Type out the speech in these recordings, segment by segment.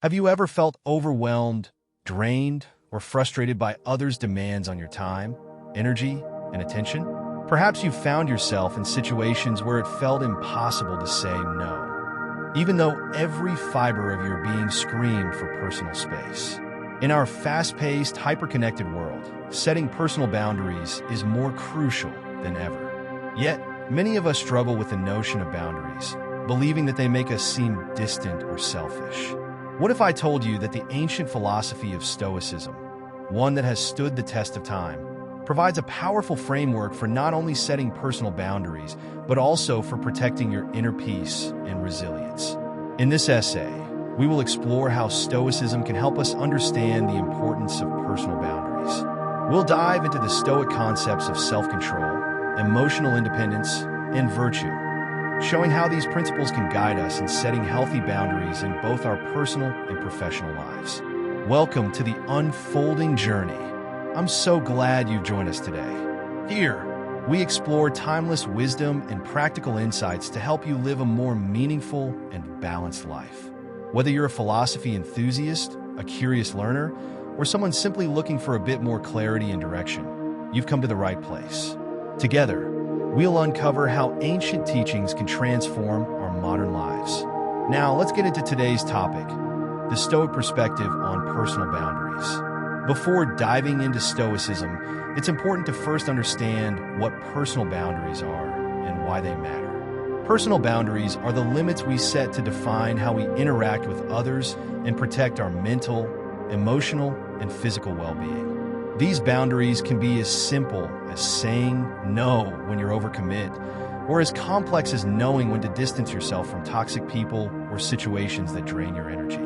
Have you ever felt overwhelmed, drained, or frustrated by others' demands on your time, energy, and attention? Perhaps you've found yourself in situations where it felt impossible to say no, even though every fiber of your being screamed for personal space. In our fast-paced, hyper-connected world, setting personal boundaries is more crucial than ever. Yet, many of us struggle with the notion of boundaries, believing that they make us seem distant or selfish. What if I told you that the ancient philosophy of Stoicism, one that has stood the test of time, provides a powerful framework for not only setting personal boundaries, but also for protecting your inner peace and resilience? In this essay, we will explore how Stoicism can help us understand the importance of personal boundaries. We'll dive into the Stoic concepts of self-control, emotional independence, and virtue, showing how these principles can guide us in setting healthy boundaries in both our personal and professional lives. Welcome to the unfolding journey. I'm so glad you've joined us today. Here, we explore timeless wisdom and practical insights to help you live a more meaningful and balanced life. Whether you're a philosophy enthusiast, a curious learner, or someone simply looking for a bit more clarity and direction, you've come to the right place. Together, we'll uncover how ancient teachings can transform our modern lives. Now, let's get into today's topic, the Stoic perspective on personal boundaries. Before diving into Stoicism, it's important to first understand what personal boundaries are and why they matter. Personal boundaries are the limits we set to define how we interact with others and protect our mental, emotional, and physical well-being. These boundaries can be as simple as saying no when you're overcommit, or as complex as knowing when to distance yourself from toxic people or situations that drain your energy.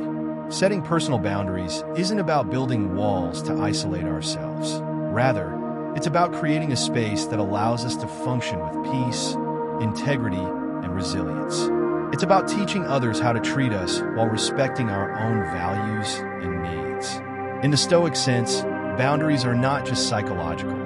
Setting personal boundaries isn't about building walls to isolate ourselves. Rather, it's about creating a space that allows us to function with peace, integrity, and resilience. It's about teaching others how to treat us while respecting our own values and needs. In the Stoic sense, boundaries are not just psychological.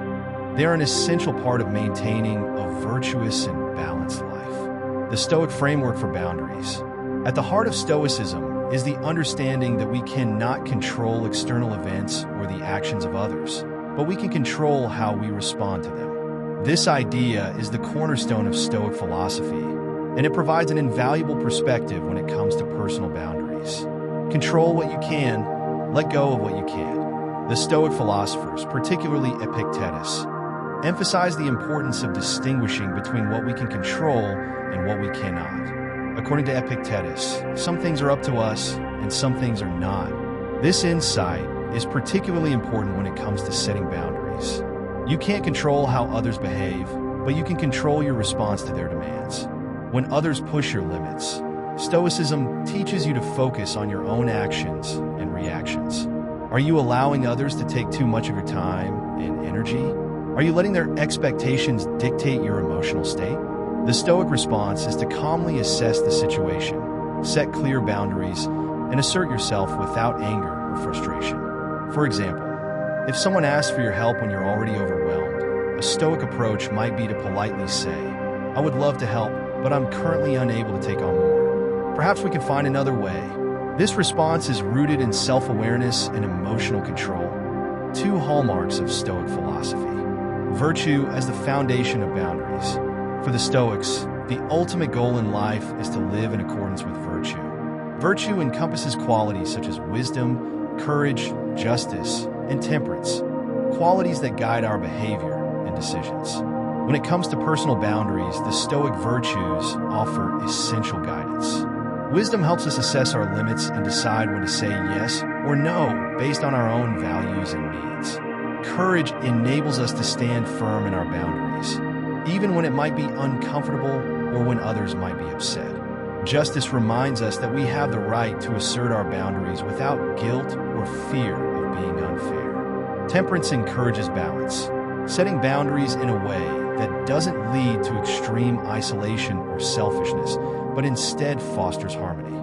They are an essential part of maintaining a virtuous and balanced life. The Stoic framework for boundaries. At the heart of Stoicism is the understanding that we cannot control external events or the actions of others, but we can control how we respond to them. This idea is the cornerstone of Stoic philosophy, and it provides an invaluable perspective when it comes to personal boundaries. Control what you can, let go of what you can't. The Stoic philosophers, particularly Epictetus, emphasize the importance of distinguishing between what we can control and what we cannot. According to Epictetus, some things are up to us and some things are not. This insight is particularly important when it comes to setting boundaries. You can't control how others behave, but you can control your response to their demands. When others push your limits, Stoicism teaches you to focus on your own actions and reactions. Are you allowing others to take too much of your time and energy? Are you letting their expectations dictate your emotional state? The Stoic response is to calmly assess the situation, set clear boundaries, and assert yourself without anger or frustration. For example, if someone asks for your help when you're already overwhelmed, a Stoic approach might be to politely say, "I would love to help, but I'm currently unable to take on more. Perhaps we can find another way." This response is rooted in self-awareness and emotional control, two hallmarks of Stoic philosophy. Virtue as the foundation of boundaries. For the Stoics, the ultimate goal in life is to live in accordance with virtue. Virtue encompasses qualities such as wisdom, courage, justice, and temperance, qualities that guide our behavior and decisions. When it comes to personal boundaries, the Stoic virtues offer essential guidance. Wisdom helps us assess our limits and decide when to say yes or no based on our own values and needs. Courage enables us to stand firm in our boundaries, even when it might be uncomfortable or when others might be upset. Justice reminds us that we have the right to assert our boundaries without guilt or fear of being unfair. Temperance encourages balance, setting boundaries in a way that doesn't lead to extreme isolation or selfishness, but instead fosters harmony.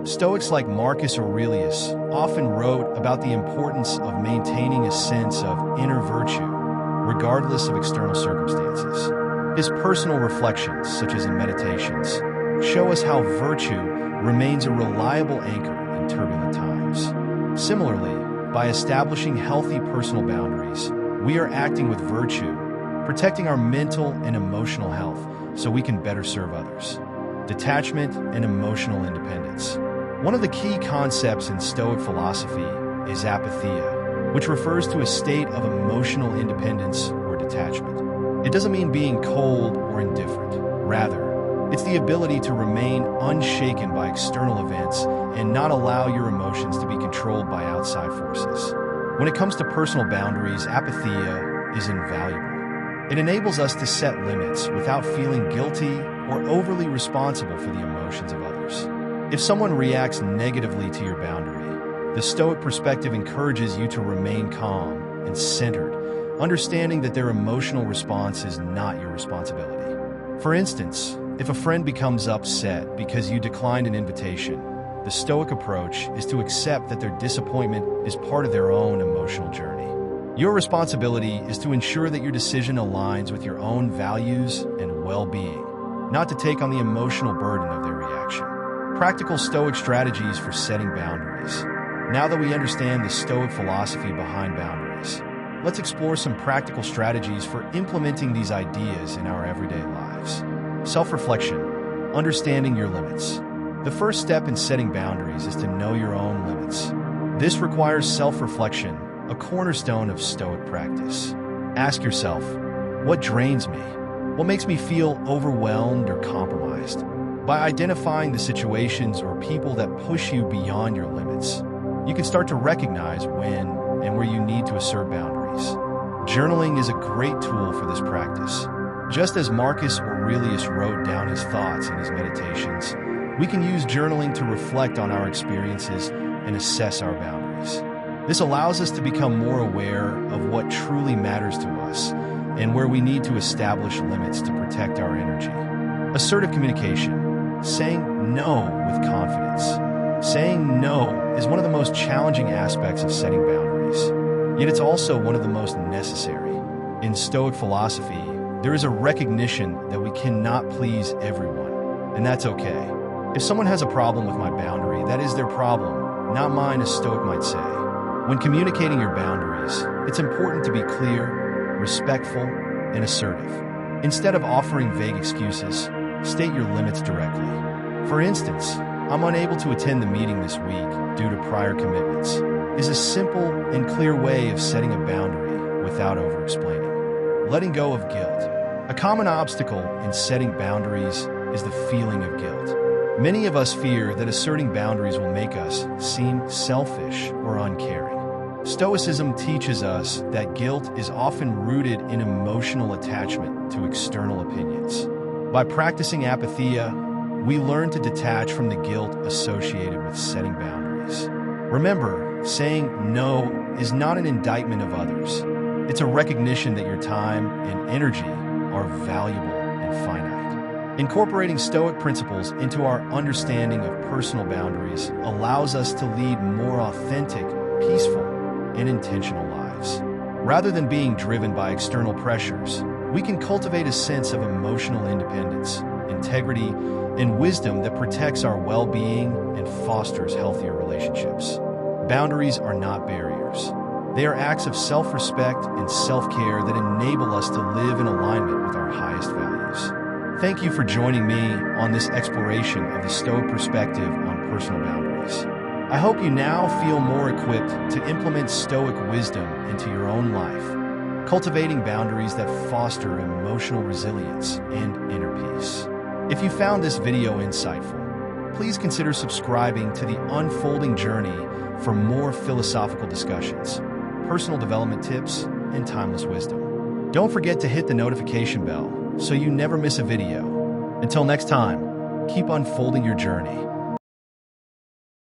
Stoics like Marcus Aurelius often wrote about the importance of maintaining a sense of inner virtue, regardless of external circumstances. His personal reflections, such as in meditations, show us how virtue remains a reliable anchor in turbulent times. others. Similarly, by establishing healthy personal boundaries, we are acting with virtue, protecting our mental and emotional health so we can better serve others. Detachment and emotional independence. One of the key concepts in Stoic philosophy is apatheia, which refers to a state of emotional independence or detachment. It doesn't mean being cold or indifferent. Rather, it's the ability to remain unshaken by external events and not allow your emotions to be controlled by outside forces. When it comes to personal boundaries, apatheia is invaluable. It enables us to set limits without feeling guilty or overly responsible for the emotions of others. If someone reacts negatively to your boundary, the Stoic perspective encourages you to remain calm and centered, understanding that their emotional response is not your responsibility. For instance, if a friend becomes upset because you declined an invitation, the Stoic approach is to accept that their disappointment is part of their own emotional journey. Your responsibility is to ensure that your decision aligns with your own values and well-being, not to take on the emotional burden of their reaction. Practical Stoic strategies for setting boundaries. Now that we understand the Stoic philosophy behind boundaries, let's explore some practical strategies for implementing these ideas in our everyday lives. Self-reflection. Understanding your limits. The first step in setting boundaries is to know your own limits. This requires self-reflection, a cornerstone of Stoic practice. Ask yourself, what drains me? What makes me feel overwhelmed or compromised? By identifying the situations or people that push you beyond your limits, you can start to recognize when and where you need to assert boundaries. Journaling is a great tool for this practice. Just as Marcus Aurelius wrote down his thoughts in his meditations, we can use journaling to reflect on our experiences and assess our boundaries. This allows us to become more aware of what truly matters to us and where we need to establish limits to protect our energy. Assertive communication. Saying no with confidence. Saying no is one of the most challenging aspects of setting boundaries, yet it's also one of the most necessary. In Stoic philosophy, there is a recognition that we cannot please everyone, and that's okay. If someone has a problem with my boundary, that is their problem, not mine, as Stoic might say. When communicating your boundaries, it's important to be clear, respectful, and assertive. Instead of offering vague excuses, state your limits directly. For instance, I'm unable to attend the meeting this week due to prior commitments is a simple and clear way of setting a boundary without over-explaining. Letting go of guilt. A common obstacle in setting boundaries is the feeling of guilt. Many of us fear that asserting boundaries will make us seem selfish or uncaring. Stoicism teaches us that guilt is often rooted in emotional attachment to external opinions. By practicing apatheia, we learn to detach from the guilt associated with setting boundaries. Remember, saying no is not an indictment of others. It's a recognition that your time and energy are valuable and finite. Incorporating Stoic principles into our understanding of personal boundaries allows us to lead more authentic, peaceful, and intentional lives. Rather than being driven by external pressures, we can cultivate a sense of emotional independence, integrity, and wisdom that protects our well-being and fosters healthier relationships. Boundaries are not barriers. They are acts of self-respect and self-care that enable us to live in alignment with our highest values. Thank you for joining me on this exploration of the Stoic perspective on personal boundaries. I hope you now feel more equipped to implement Stoic wisdom into your own life, cultivating boundaries that foster emotional resilience and inner peace. If you found this video insightful, please consider subscribing to the Unfolding Journey for more philosophical discussions, personal development tips, and timeless wisdom. Don't forget to hit the notification bell so you never miss a video. Until next time, keep unfolding your journey.